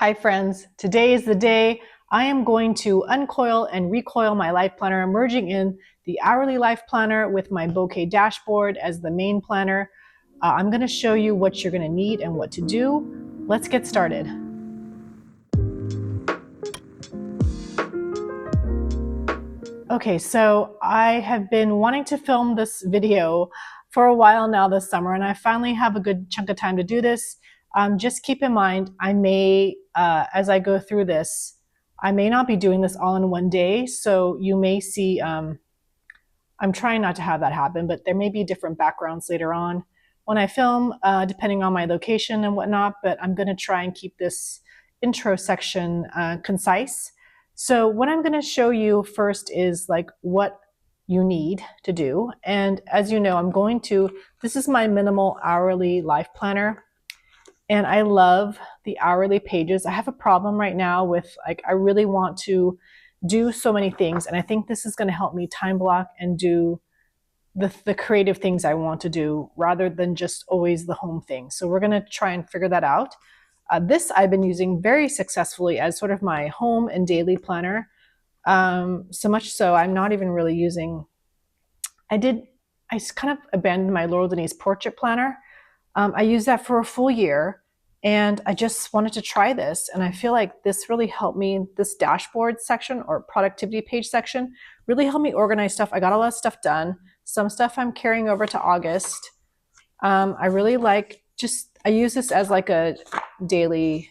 Hi friends, today is the day I am going to uncoil and recoil my life planner, merging in the hourly life planner with my Bouquet Dashboard as the main planner. I'm going to show you what you're going to need and what to do. Let's get started. Okay, so I have been wanting to film this video for a while now this summer, and I finally have a good chunk of time to do this. Just keep in mind, I may, as I go through this, I may not be doing this all in one day, so you may see, I'm trying not to have that happen, but there may be different backgrounds later on when I film, depending on my location and whatnot, but I'm gonna try and keep this intro section concise. So what I'm gonna show you first is like what you need to do. And as you know, this is my minimal hourly life planner. And I love the hourly pages. I have a problem right now with I really want to do so many things. And I think this is going to help me time block and do the creative things I want to do rather than just always the home thing. So we're going to try and figure that out. This I've been using very successfully as sort of my home and daily planner. So much so I'm not even really using, I kind of abandoned my Laurel Denise portrait planner. I used that for a full year and I just wanted to try this. And I feel like this really helped me, this dashboard section or productivity page section really helped me organize stuff. I got a lot of stuff done. Some stuff I'm carrying over to August. I really like I use this as like a daily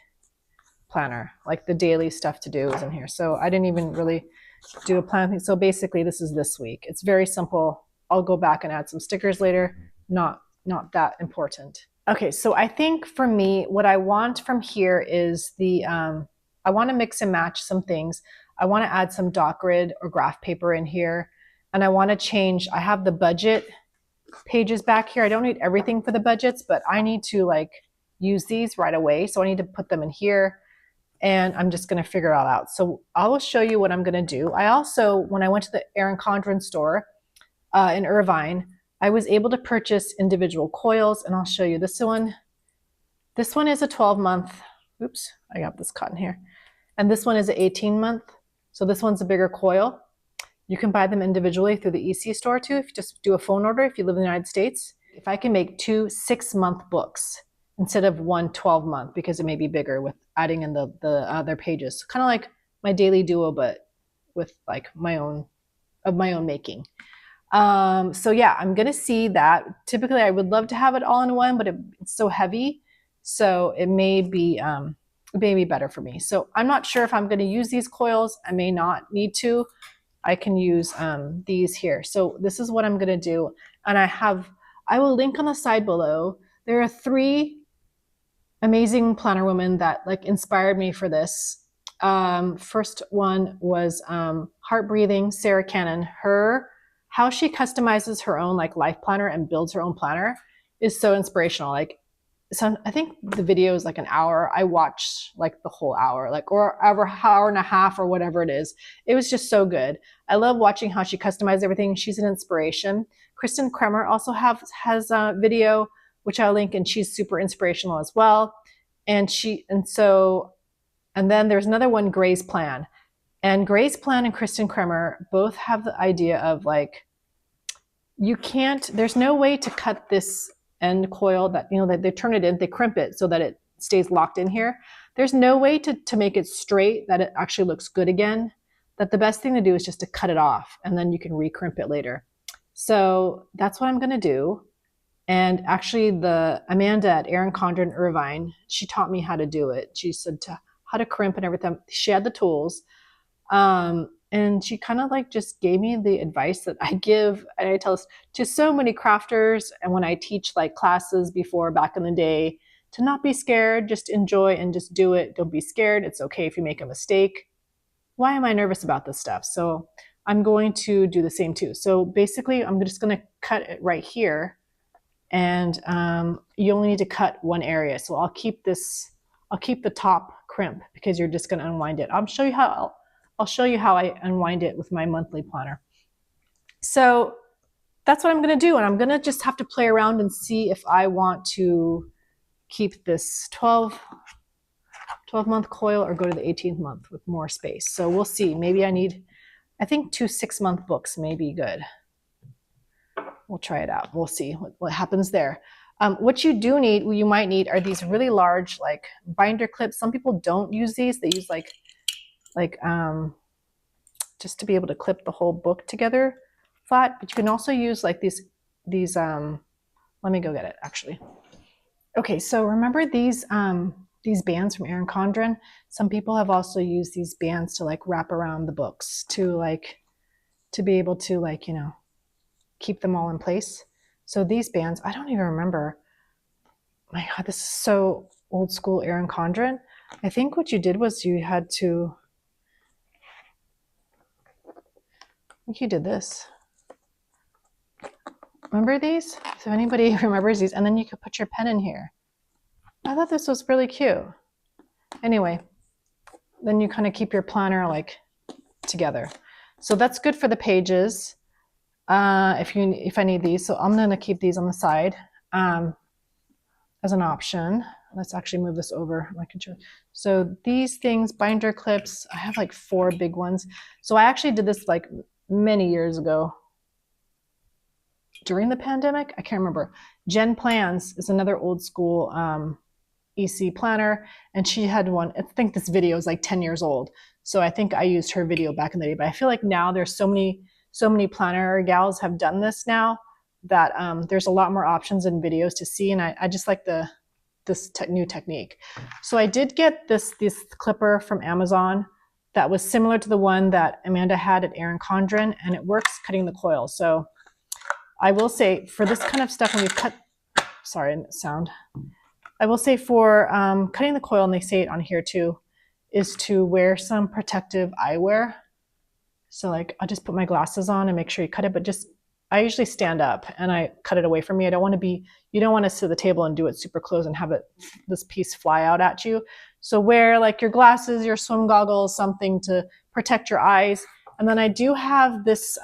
planner, like the daily stuff to do is in here. So I didn't even really do a plan thing. So basically this is this week. It's very simple. I'll go back and add some stickers later. Not that important. Okay, so I think for me, what I want from here is I want to mix and match some things. I want to add some doc grid or graph paper in here. And I want to change, I have the budget pages back here. I don't need everything for the budgets, but I need to use these right away. So I need to put them in here and I'm just going to figure it all out. So I will show you what I'm going to do. I also, when I went to the Erin Condren store in Irvine, I was able to purchase individual coils, and I'll show you this one. This one is a 12-month. Oops, I got this caught in here. And this one is an 18-month. So this one's a bigger coil. You can buy them individually through the EC store too, if you just do a phone order if you live in the United States. If I can make 2 6-month books instead of 1 12-month, because it may be bigger with adding in the other pages. Kind of like my daily duo, but with like my own making. So yeah, I'm gonna see that. Typically I would love to have it all in one, but it's so heavy. So it may be better for me. So I'm not sure if I'm gonna use these coils. I may not need to. I can use these here. So this is what I'm gonna do. And I will link on the side below. There are 3 amazing planner women that inspired me for this. First one was Heart Breathing, Sarah Cannon. How she customizes her own life planner and builds her own planner is so inspirational. I think the video is an hour. I watched the whole hour, or hour and a half or whatever it is. It was just so good. I love watching how she customizes everything. She's an inspiration. Kristen Kremer also has a video, which I'll link, and she's super inspirational as well. And then there's another one, Gray's Plan. And Gray's Plan and Kristen Kremer both have the idea of there's no way to cut this end coil that they turn it in, they crimp it so that it stays locked in here. There's no way to make it straight that it actually looks good again. That the best thing to do is just to cut it off and then you can recrimp it later. So that's what I'm gonna do. And actually the Amanda at Erin Condren Irvine, she taught me how to do it. She said how to crimp and everything. She had the tools. And she kind of just gave me the advice that I give, and I tell to so many crafters. And when I teach classes before back in the day, to not be scared, just enjoy and just do it. Don't be scared. It's okay if you make a mistake. Why am I nervous about this stuff? So I'm going to do the same too. So basically I'm just going to cut it right here, and you only need to cut one area. So I'll keep the top crimp because you're just going to unwind it. I'll show you how I unwind it with my monthly planner. So that's what I'm going to do. And I'm going to just have to play around and see if I want to keep this 12 12-month coil or go to the 18th month with more space. So we'll see. Maybe I think 2 6-month books may be good. We'll try it out. We'll see what happens there. What you might need are these really large like binder clips. Some people don't use these. They use like just to be able to clip the whole book together flat. But you can also use like these let me go get it actually. Okay, so remember these bands from Erin Condren? Some people have also used these bands to like wrap around the books to be able to like, you know, keep them all in place. So these bands, I don't even remember. My God, this is so old school Erin Condren. I think what you did was you had to, I think you did this. Remember these? So anybody remembers these, and then you could put your pen in here. I thought this was really cute. Anyway, then you kind of keep your planner like together. So that's good for the pages. If I need these, so I'm gonna keep these on the side as an option. Let's actually move this over. So these things, binder clips, I have like 4 big ones. So I actually did this like many years ago during the pandemic. I can't remember. Jen Plans is another old school EC planner, and she had one. I think this video is like 10 years old. So I think I used her video back in the day, but I feel like now there's so many planner gals have done this now that there's a lot more options and videos to see, and I just like this new technique. So I did get this clipper from Amazon that was similar to the one that Amanda had at Erin Condren, and it works cutting the coil. So I will say for this kind of stuff when you cut, sorry, sound. I will say for cutting the coil, and they say it on here too, is to wear some protective eyewear. So like I'll just put my glasses on and make sure you cut it, but I usually stand up and I cut it away from me. You don't want to sit at the table and do it super close and have this piece fly out at you. So wear like your glasses, your swim goggles, something to protect your eyes. And then I do have this,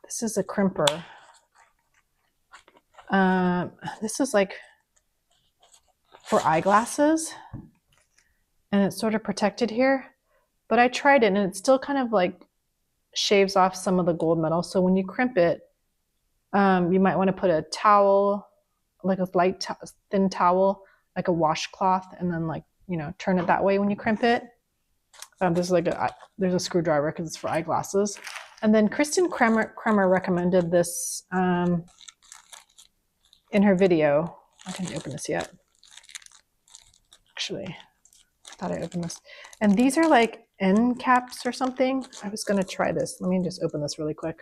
this is a crimper. This is like for eyeglasses, and it's sort of protected here, but I tried it and it still kind of like shaves off some of the gold metal. So when you crimp it, you might want to put a towel, like a light thin towel, like a washcloth, and then like, you know, turn it that way when you crimp it. There's a screwdriver because it's for eyeglasses. And then Kristen Kremer recommended this in her video. I didn't open this yet. Actually, I thought I opened this. And these are like end caps or something. I was going to try this. Let me just open this really quick.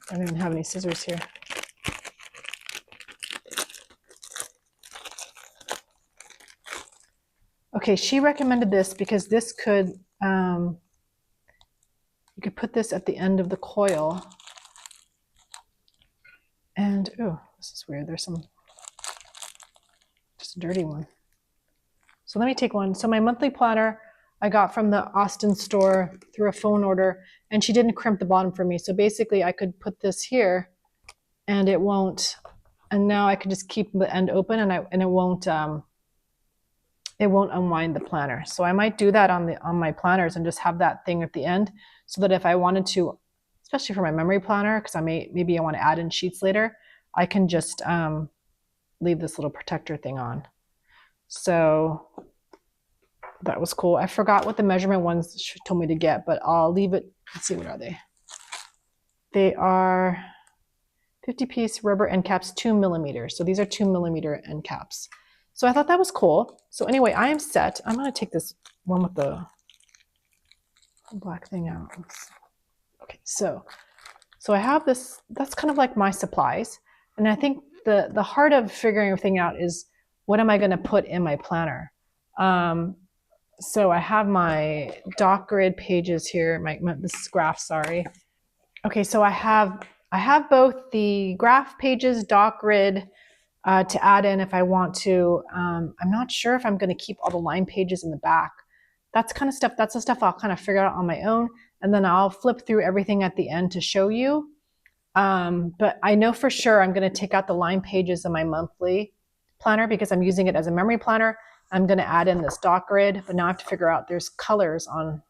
I don't even have any scissors here. Okay, she recommended this because this could, you could put this at the end of the coil. And, oh, this is weird. There's just a dirty one. So let me take one. So my monthly planner I got from the Austin store through a phone order, and she didn't crimp the bottom for me. So basically I could put this here and it won't, and now I can just keep the end open and it won't unwind the planner. So I might do that on my planners and just have that thing at the end, so that if I wanted to, especially for my memory planner, because maybe I want to add in sheets later, I can just leave this little protector thing on. So that was cool. I forgot what the measurement ones she told me to get, but I'll leave it. Let's see, what are they? They are 50-piece rubber end caps, 2 millimeters. So these are 2 millimeter end caps. So I thought that was cool. So anyway, I am set. I'm going to take this one with the black thing out. Okay, so I have this. That's kind of like my supplies. And I think the heart of figuring everything out is, what am I going to put in my planner? So I have my doc grid pages here. This is graph, sorry. Okay, so I have both the graph pages, doc grid to add in if I want to. I'm not sure if I'm going to keep all the line pages in the back. That's the stuff I'll kind of figure out on my own, and then I'll flip through everything at the end to show you. But I know for sure I'm going to take out the line pages in my monthly planner because I'm using it as a memory planner. I'm going to add in this dot grid, but now I have to figure out there's colors on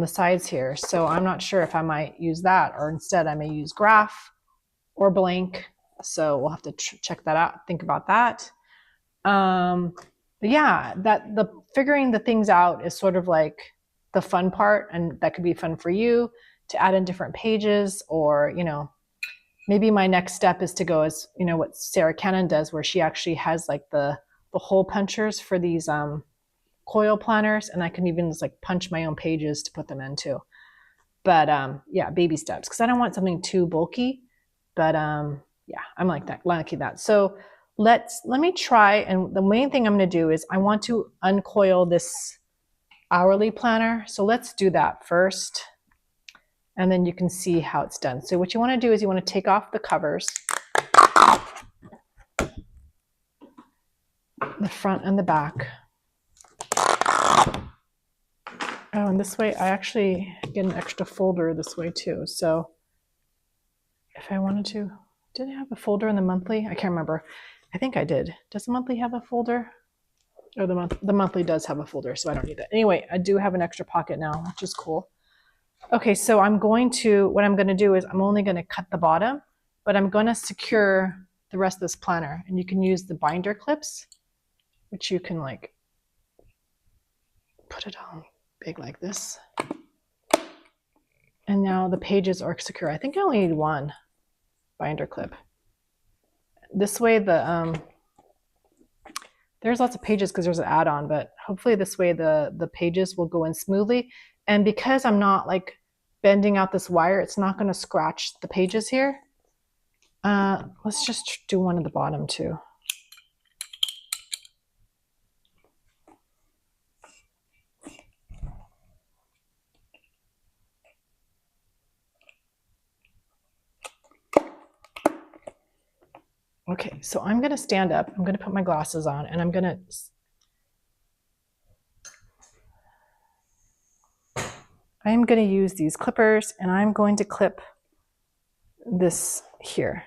the sides here. So I'm not sure if I might use that, or instead I may use graph or blank. So we'll have to check that out, think about that. But yeah, the figuring the things out is sort of like the fun part, and that could be fun for you to add in different pages, or, you know, maybe my next step is to go as, you know, what Sarah Cannon does, where she actually has like the hole punchers for these coil planners, and I can even just like punch my own pages to put them into. But yeah, baby steps, because I don't want something too bulky. But yeah, I'm like that. So let me try, and the main thing I'm going to do is I want to uncoil this hourly planner. So let's do that first, and then you can see how it's done. So what you want to do is you want to take off the covers, the front and the back. Oh, and this way I actually get an extra folder this way too. So if I wanted to, did I have a folder in the monthly? I can't remember. I think I did. Does the monthly have a folder? Or the monthly does have a folder, so I don't need that. Anyway, I do have an extra pocket now, which is cool. Okay, so what I'm going to do is I'm only going to cut the bottom, but I'm going to secure the rest of this planner. And you can use the binder clips, which you can like put it on big like this. And now the pages are secure. I think I only need one binder clip. This way there's lots of pages because there's an add-on, but hopefully this way the pages will go in smoothly. And because I'm not like bending out this wire, it's not going to scratch the pages here. Let's just do one at the bottom too. Okay, so I'm going to stand up. I'm going to put my glasses on, and I'm going to use these clippers, and I'm going to clip this here.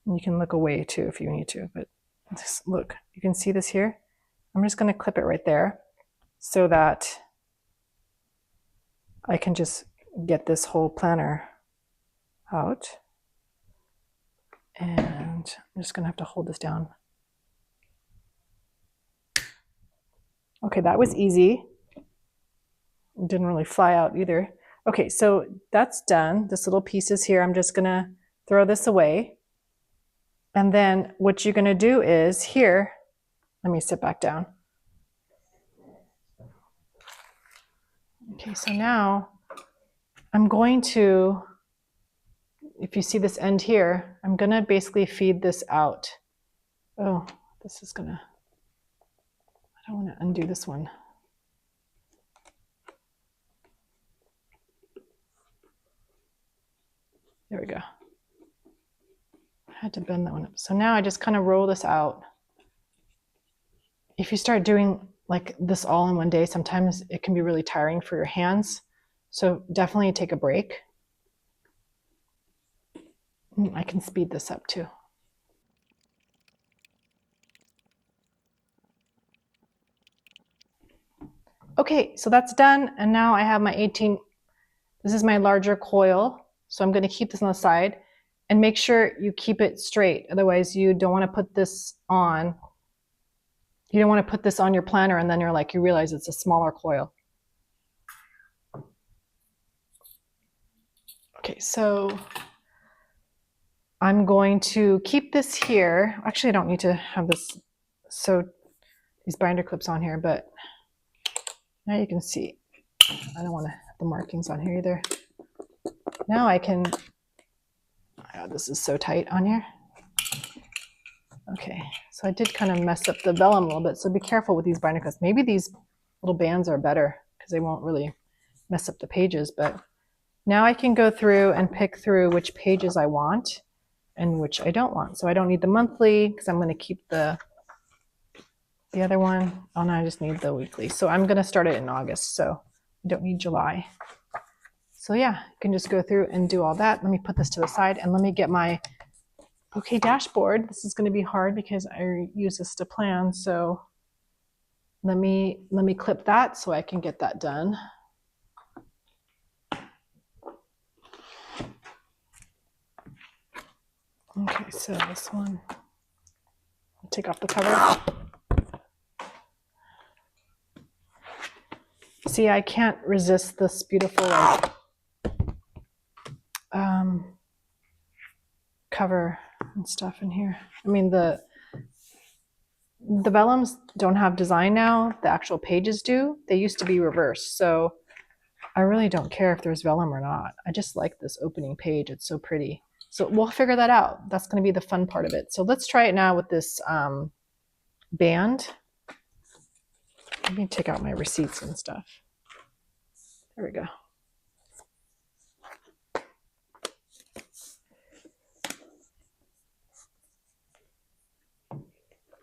And you can look away too if you need to, but just look, you can see this here. I'm just going to clip it right there so that I can just get this whole planner out. And I'm just going to have to hold this down. Okay, that was easy. It didn't really fly out either. Okay, so that's done. This little piece is here. I'm just going to throw this away. And then what you're going to do is here, let me sit back down. Okay, so now I'm going to, if you see this end here, I'm going to basically feed this out. Oh, this is going to, I don't want to undo this one. There we go. I had to bend that one up. So now I just kind of roll this out. If you start doing like this all in one day, sometimes it can be really tiring for your hands. So definitely take a break. I can speed this up too. Okay, so that's done. And now I have my 18, this is my larger coil. So I'm going to keep this on the side, and make sure you keep it straight. Otherwise you don't want to put this on. You don't want to put this on your planner and then you realize it's a smaller coil. Okay, so I'm going to keep this here. Actually, I don't need to have this, so these binder clips on here, but now you can see. I don't want to have the markings on here either. Now I can, oh, this is so tight on here. Okay, so I did kind of mess up the vellum a little bit, so be careful with these binder clips. Maybe these little bands are better because they won't really mess up the pages, but now I can go through and pick through which pages I want and which I don't want. So I don't need the monthly because I'm going to keep the other one. Oh no, I just need the weekly. So I'm going to start it in August, so I don't need July. So yeah, you can just go through and do all that. Let me put this to the side, and let me get my Bouquet Dashboard. This is going to be hard because I use this to plan. So let me clip that so I can get that done. Okay, so this one, I'll take off the cover. See, I can't resist this beautiful cover and stuff in here. I mean, the vellums don't have design now. The actual pages do. They used to be reversed. So I really don't care if there's vellum or not. I just like this opening page. It's so pretty. So we'll figure that out. That's going to be the fun part of it. So let's try it now with this band. Let me take out my receipts and stuff. There we go.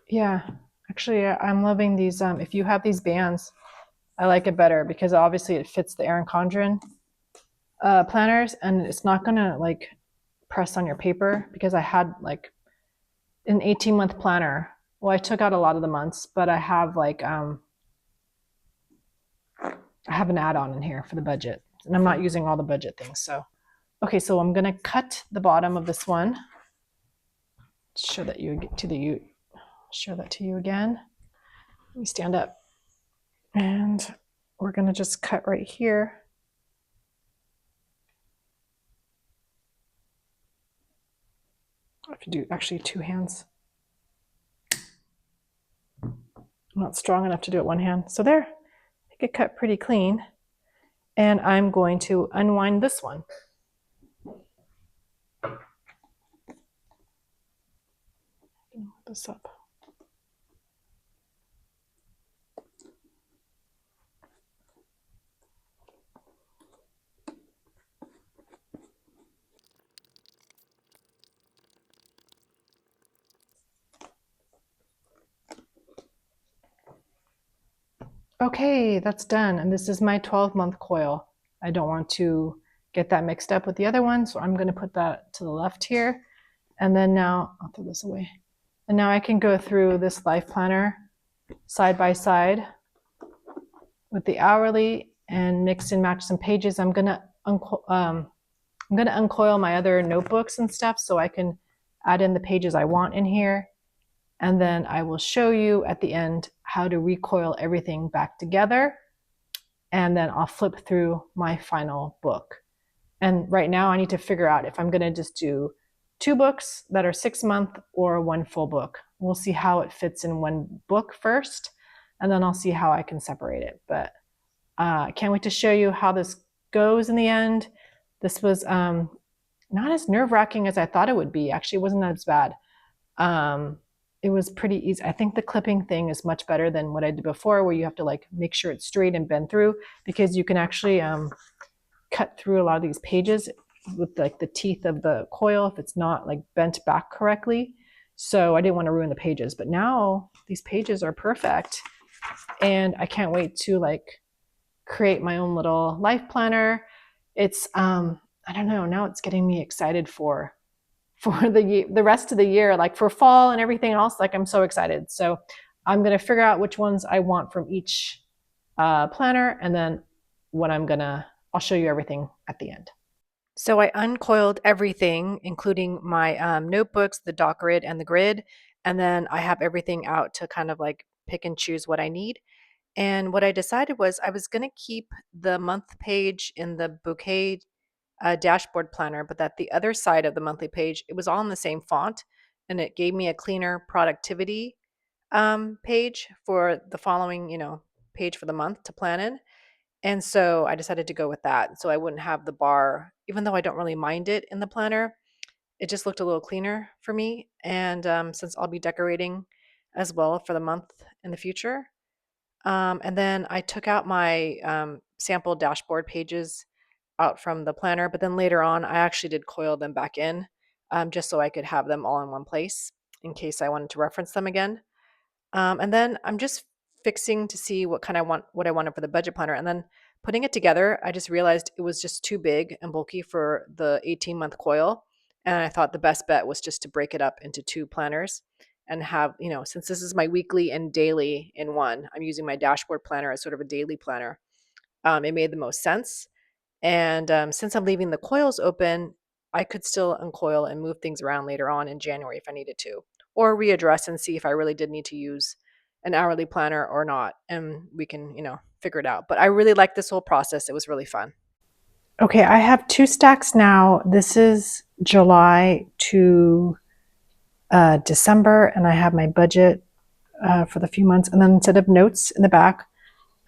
Yeah, actually, I'm loving these. If you have these bands, I like it better because obviously it fits the Erin Condren planners, and it's not gonna like press on your paper because I had like an 18-month planner. Well, I took out a lot of the months, but I have like I have an add-on in here for the budget, and I'm not using all the budget things. So, okay, so I'm gonna cut the bottom of this one. Show that show that to you again. Let me stand up, and we're gonna just cut right here. I have to do actually two hands. I'm not strong enough to do it one hand. So there, I get cut pretty clean. And I'm going to unwind this one. Put this up. Okay, that's done. And this is my 12-month coil. I don't want to get that mixed up with the other one, so I'm going to put that to the left here. And then now, I'll throw this away. And now I can go through this life planner side by side with the hourly and mix and match some pages. I'm going to uncoil my other notebooks and stuff so I can add in the pages I want in here. And then I will show you at the end how to recoil everything back together. And then I'll flip through my final book. And right now I need to figure out if I'm going to just do 2 books that are 6-month or 1 full book. We'll see how it fits in 1 book first, and then I'll see how I can separate it. But I can't wait to show you how this goes in the end. This was not as nerve-wracking as I thought it would be. Actually, it wasn't as bad. It was pretty easy. I think the clipping thing is much better than what I did before, where you have to like make sure it's straight and bend through, because you can actually cut through a lot of these pages with like the teeth of the coil if it's not like bent back correctly. So I didn't want to ruin the pages, but now these pages are perfect, and I can't wait to like create my own little life planner. It's I don't know, now it's getting me excited for the rest of the year, like for fall and everything else. Like I'm so excited. So I'm going to figure out which ones I want from each planner, and then what I'll show you everything at the end. So I uncoiled everything, including my notebooks, the doc grid, and the grid. And then I have everything out to kind of like pick and choose what I need. And what I decided was I was going to keep the month page in the Bouquet dashboard planner, but that the other side of the monthly page, it was all in the same font, and it gave me a cleaner productivity page for the following, page for the month to plan in. And so I decided to go with that. So I wouldn't have the bar, even though I don't really mind it in the planner, it just looked a little cleaner for me. And since I'll be decorating as well for the month in the future. And then I took out my sample dashboard pages out from the planner, but then later on, I actually did coil them back in just so I could have them all in one place in case I wanted to reference them again. And then I'm just fixing to see what I wanted for the budget planner. And then putting it together, I just realized it was just too big and bulky for the 18-month coil. And I thought the best bet was just to break it up into 2 planners and have, since this is my weekly and daily in one, I'm using my dashboard planner as sort of a daily planner. It made the most sense. And since I'm leaving the coils open, I could still uncoil and move things around later on in January if I needed to, or readdress and see if I really did need to use an hourly planner or not. And we can, figure it out. But I really liked this whole process. It was really fun. Okay, I have 2 stacks now. This is July to December, and I have my budget for the few months. And then instead of notes in the back,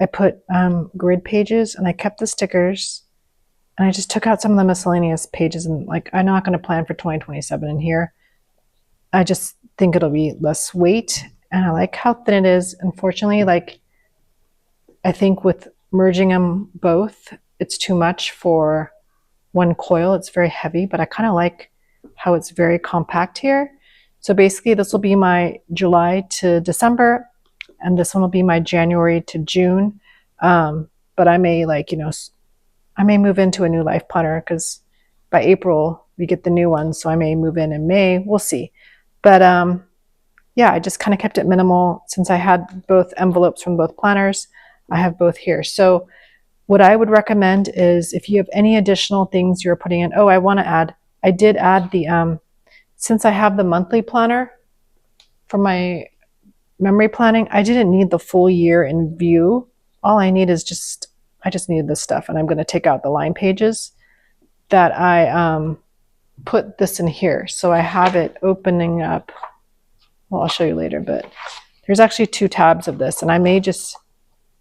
I put grid pages, and I kept the stickers, and I just took out some of the miscellaneous pages. And like, I'm not going to plan for 2027 in here. I just think it'll be less weight, and I like how thin it is. Unfortunately, like, I think with merging them both, it's too much for one coil. It's very heavy, but I kind of like how it's very compact here. So basically this will be my July to December, and this one will be my January to June. But I may I may move into a new life planner because by April we get the new one. So I may move in May, we'll see. But yeah, I just kind of kept it minimal since I had both envelopes from both planners. I have both here. So what I would recommend is if you have any additional things you're putting in. Oh, I did add the, since I have the monthly planner for my memory planning, I didn't need the full year in view. All I need is I just needed this stuff, and I'm going to take out the line pages that I put this in here. So I have it opening up. Well, I'll show you later, but there's actually 2 tabs of this, and I may just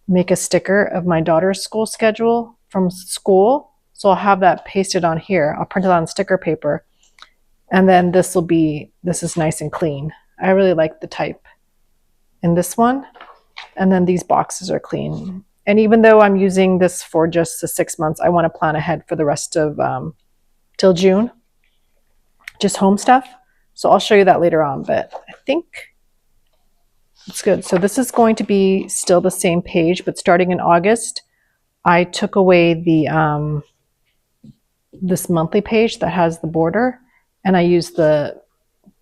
make a sticker of my daughter's school schedule from school. So I'll have that pasted on here. I'll print it on sticker paper. And then this is nice and clean. I really like the type in this one. And then these boxes are clean. And even though I'm using this for just the 6 months, I want to plan ahead for the rest of till June, just home stuff. So I'll show you that later on, but I think it's good. So this is going to be still the same page, but starting in August, I took away the this monthly page that has the border, and I used the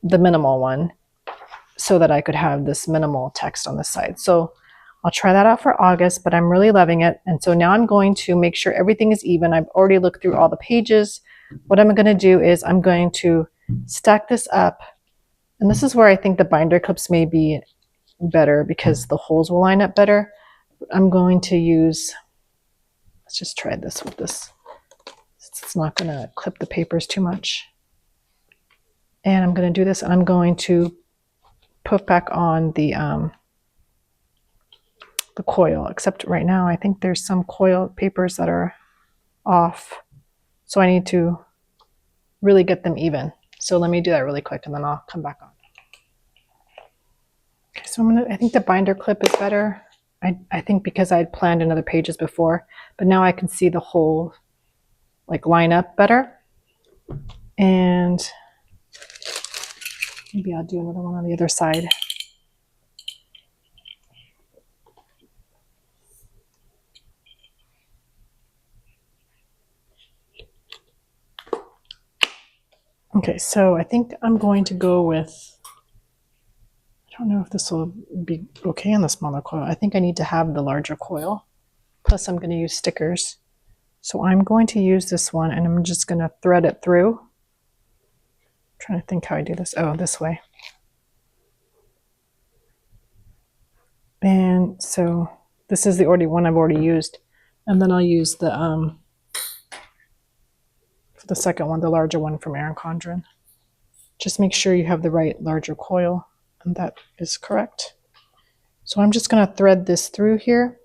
minimal one so that I could have this minimal text on the side. So I'll try that out for August, but I'm really loving it. And so now I'm going to make sure everything is even. I've already looked through all the pages. What I'm going to do is I'm going to stack this up. And this is where I think the binder clips may be better because the holes will line up better. I'm going to use, let's just try this with this. It's not going to clip the papers too much. And I'm going to do this, and I'm going to put back on the coil, except right now I think there's some coil papers that are off. So I need to really get them even. So let me do that really quick, and then I'll come back on. Okay, so I think the binder clip is better. I think because I had planned in other pages before, but now I can see the whole like line up better. And maybe I'll do another one on the other side. Okay, so I think I'm going to go with, I don't know if this will be okay on the smaller coil. I think I need to have the larger coil. Plus I'm going to use stickers. So I'm going to use this one, and I'm just going to thread it through. I'm trying to think how I do this. Oh, this way. And so this is the one I've already used. And then I'll use the for the second one, the larger one from Erin Condren. Just make sure you have the right larger coil, and that is correct. So I'm just going to thread this through here.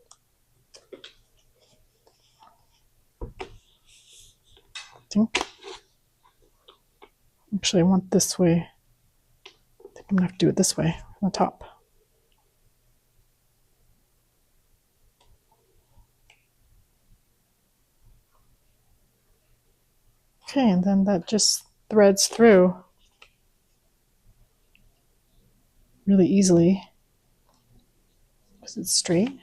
Actually, I want this way. I think I'm going to have to do it this way on the top. Okay, and then that just threads through really easily because it's straight.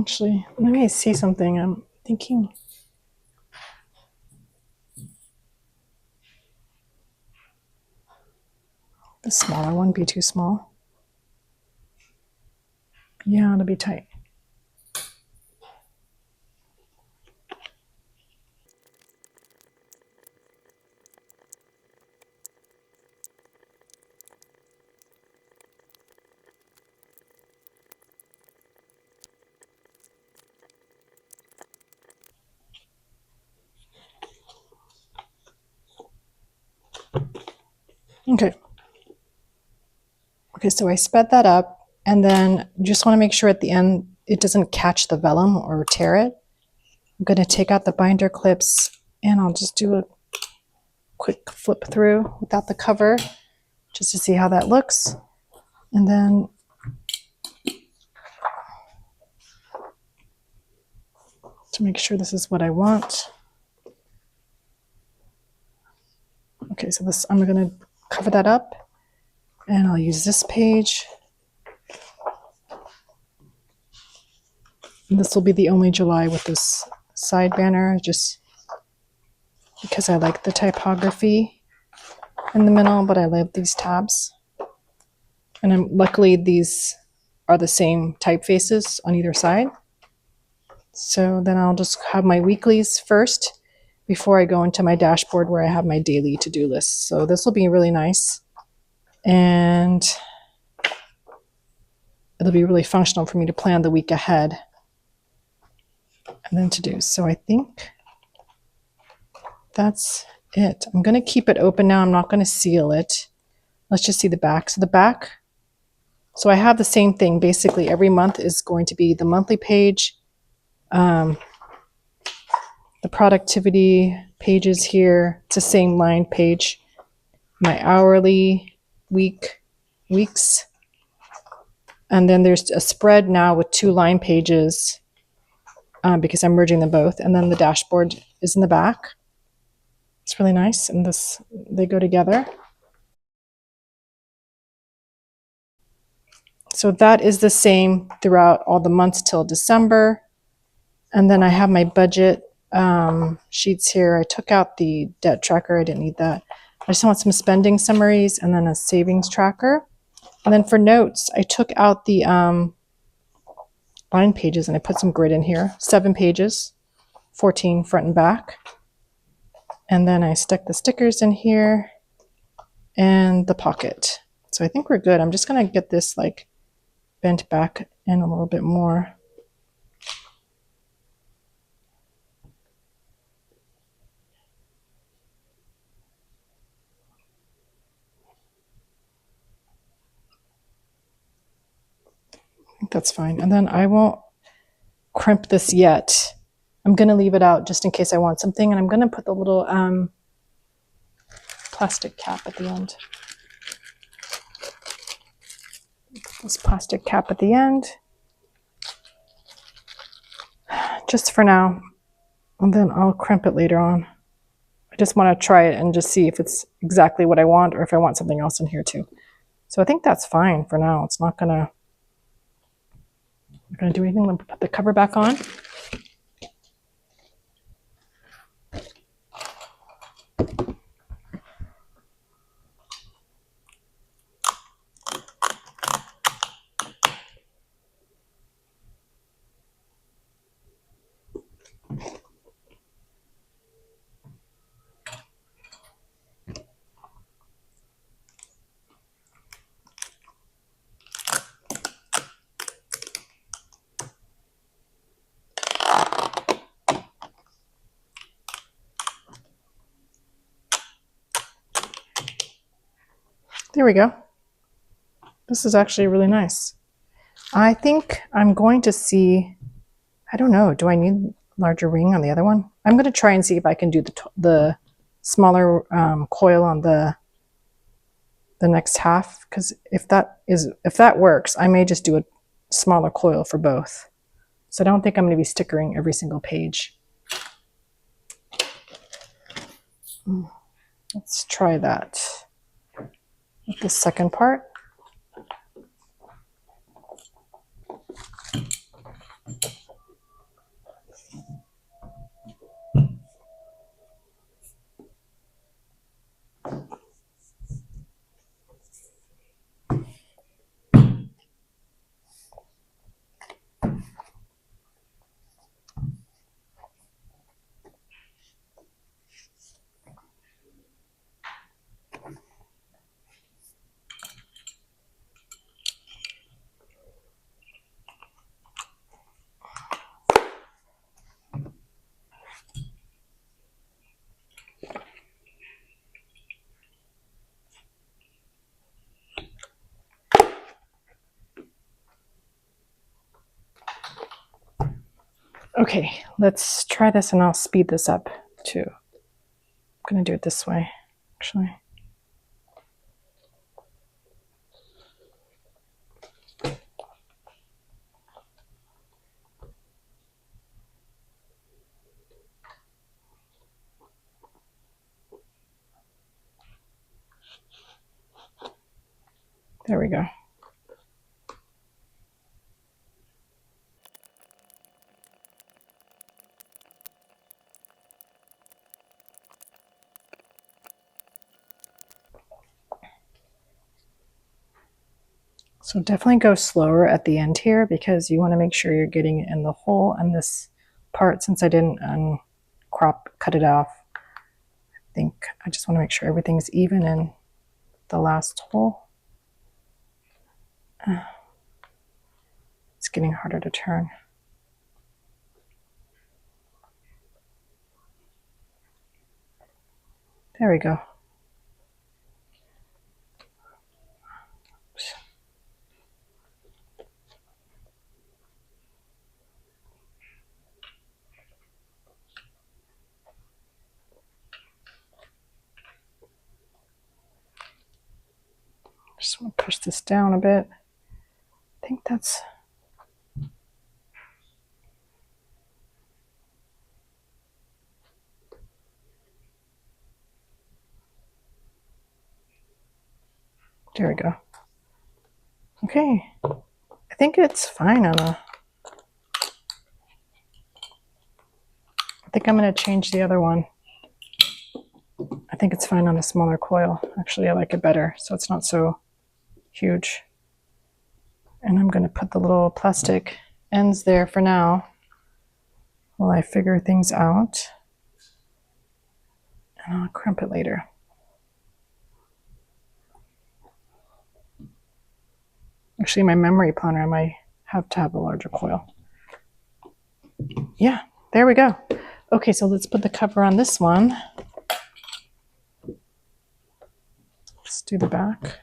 Actually, let me see something. I'm thinking the smaller one be too small. Yeah, it'll be tight. Okay. Okay, so I sped that up, and then just want to make sure at the end it doesn't catch the vellum or tear it. I'm going to take out the binder clips, and I'll just do a quick flip through without the cover just to see how that looks. And then to make sure this is what I want. Okay, so this, I'm going to cover that up, and I'll use this page. And this will be the only July with this side banner, just because I like the typography in the middle, but I love these tabs. And luckily these are the same typefaces on either side. So then I'll just have my weeklies first before I go into my dashboard where I have my daily to-do list. So this will be really nice. And it'll be really functional for me to plan the week ahead and then to do. So I think that's it. I'm going to keep it open now. I'm not going to seal it. Let's just see the back. So the back, so I have the same thing. Basically, every month is going to be the monthly page, the productivity pages here. It's the same line page. My hourly, weeks. And then there's a spread now with 2 line pages because I'm merging them both. And then the dashboard is in the back. It's really nice, and this, they go together. So that is the same throughout all the months till December. And then I have my budget sheets here. I took out the debt tracker. I didn't need that. I just want some spending summaries and then a savings tracker. And then for notes, I took out the line pages and I put some grid in here. 7 pages, 14 front and back. And then I stuck the stickers in here and the pocket. So I think we're good. I'm just going to get this like bent back in a little bit more. I think that's fine. And then I won't crimp this yet. I'm going to leave it out just in case I want something. And I'm going to put the little plastic cap at the end. This plastic cap at the end. Just for now. And then I'll crimp it later on. I just want to try it and just see if it's exactly what I want or if I want something else in here too. So I think that's fine for now. It's not going to do anything. I'm going to put the cover back on. There we go. This is actually really nice. I think I'm going to see, I don't know, do I need a larger ring on the other one? I'm going to try and see if I can do the smaller coil on the next half, because if that works, I may just do a smaller coil for both. So I don't think I'm going to be stickering every single page. Let's try that with the second part. Okay, let's try this and I'll speed this up too. I'm going to do it this way, actually. There we go. So definitely go slower at the end here because you want to make sure you're getting it in the hole. And this part, since I didn't cut it off, I think I just want to make sure everything's even in the last hole. It's getting harder to turn. There we go. Oops. Just want to push this down a bit. I think that's... There we go. Okay. I think it's fine on a... I think I'm going to change the other one. I think it's fine on a smaller coil. Actually, I like it better, so it's not so huge. And I'm going to put the little plastic ends there for now while I figure things out. And I'll crimp it later. Actually, my memory planner, I might have to have a larger coil. Yeah, there we go. Okay, so let's put the cover on this one. Let's do the back.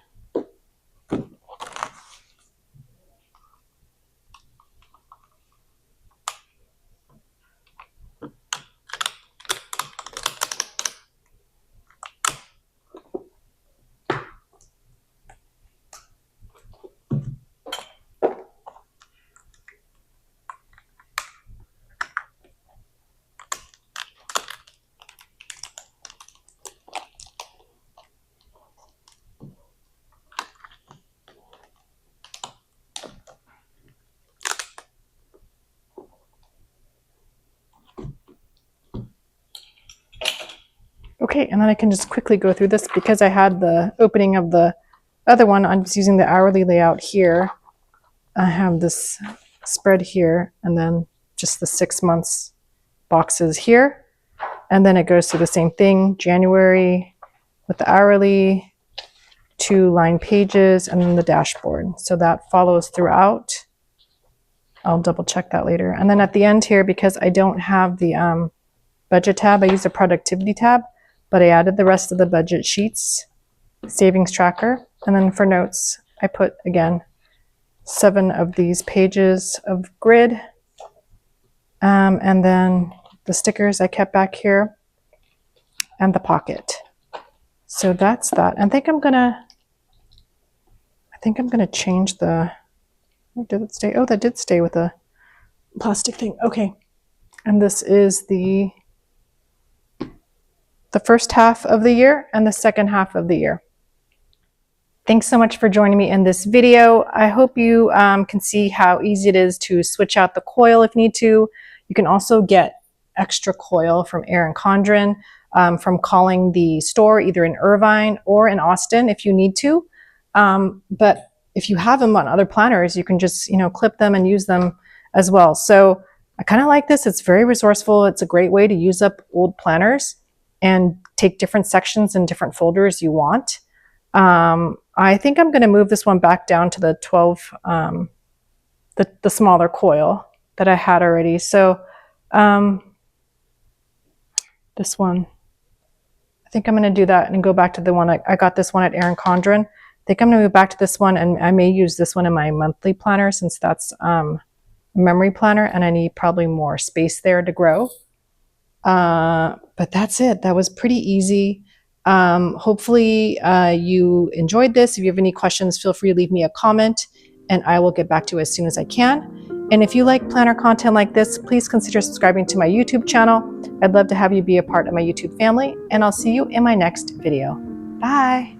Okay, and then I can just quickly go through this because I had the opening of the other one. I'm just using the hourly layout here. I have this spread here and then just the 6 months boxes here. And then it goes through the same thing, January with the hourly, 2 line pages, and then the dashboard. So that follows throughout. I'll double check that later. And then at the end here, because I don't have the budget tab, I use the productivity tab, but I added the rest of the budget sheets, savings tracker, and then for notes, I put, again, 7 of these pages of grid, and then the stickers I kept back here, and the pocket. So that's that. I think I'm gonna change the, oh, did it stay? Oh, that did stay with the plastic thing. Okay, and this is the first half of the year and the second half of the year. Thanks so much for joining me in this video. I hope you can see how easy it is to switch out the coil if you need to. You can also get extra coil from Erin Condren from calling the store either in Irvine or in Austin if you need to. But if you have them on other planners, you can just clip them and use them as well. So I kind of like this. It's very resourceful. It's a great way to use up old planners and take different sections and different folders you want. I think I'm going to move this one back down to the 12, the smaller coil that I had already. So this one, I think I'm going to do that and go back to the one I got this one at Erin Condren. I think I'm going to move back to this one, and I may use this one in my monthly planner since that's memory planner, and I need probably more space there to grow. But that's it. That was pretty easy. Hopefully you enjoyed this. If you have any questions, feel free to leave me a comment and I will get back to you as soon as I can. And if you like planner content like this, please consider subscribing to my YouTube channel. I'd love to have you be a part of my YouTube family, and I'll see you in my next video. Bye.